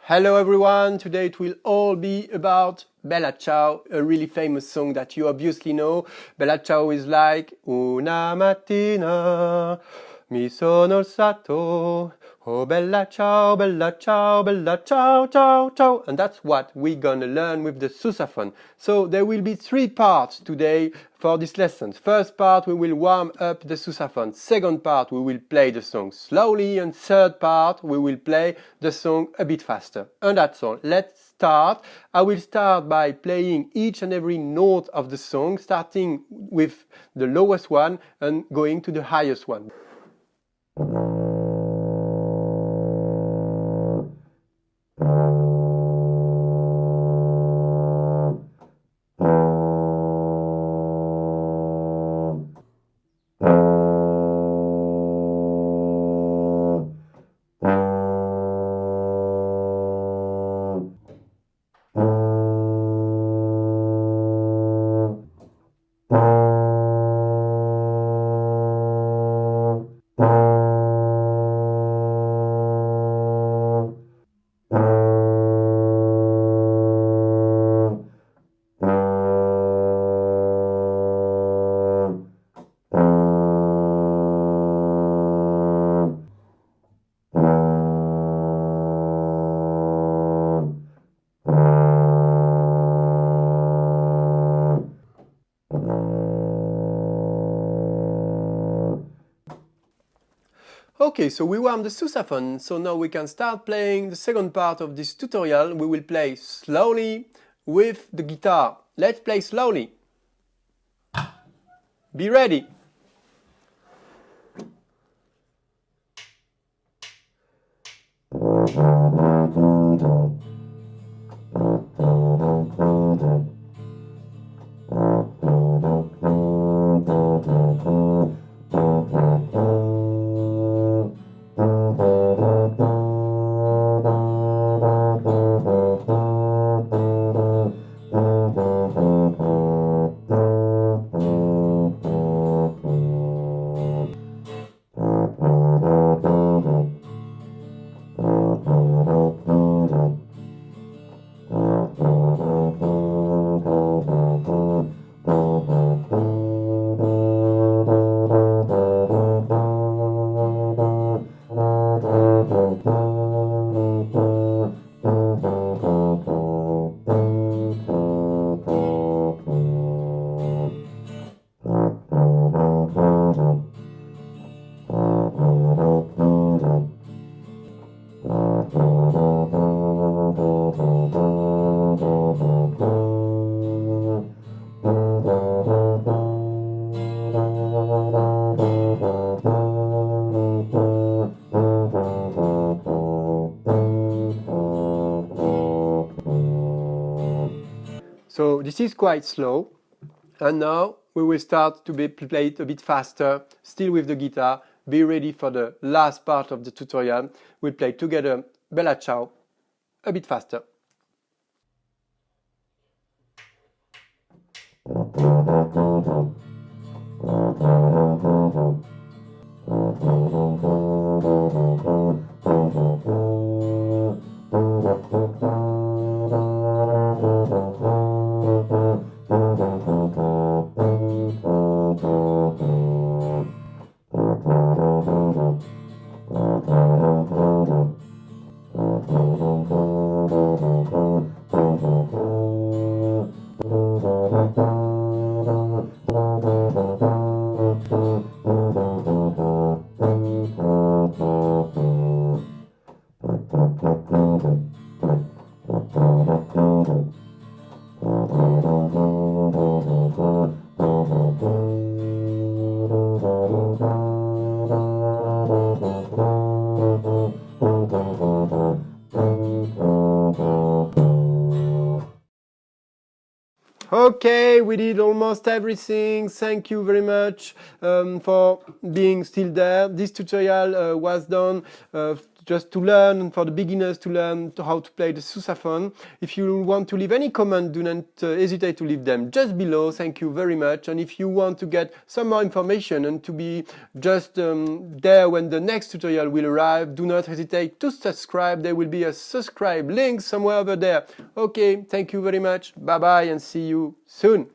Hello everyone, today it will all be about Bella Ciao, a really famous song that you obviously know. Bella Ciao is like Una mattina mi sono alzato, oh bella ciao, bella ciao, bella ciao, ciao, ciao. And that's what we're gonna learn with the sousaphone. So there will be 3 parts today for this lesson. First part we will warm up the sousaphone. Second part we will play the song slowly. And third part we will play the song a bit faster. And that's all. Let's start. I will start by playing each and every note of the song, starting with the lowest one and going to the highest one. Okay, so we warmed the sousaphone, so now we can start playing the second part of this tutorial. We will play slowly with the guitar. Let's play slowly. Be ready. So this is quite slow, and now we will start to play it a bit faster, still with the guitar. Be ready for the last part of the tutorial. We'll play together Bella Ciao a bit faster. Okay, we did almost everything. Thank you very much for being still there. This tutorial was done just to learn, for the beginners to learn how to play the sousaphone. If you want to leave any comment, do not hesitate to leave them just below. Thank you very much. And if you want to get some more information and to be just there when the next tutorial will arrive, do not hesitate to subscribe. There will be a subscribe link somewhere over there. Okay, thank you very much. Bye bye and see you soon.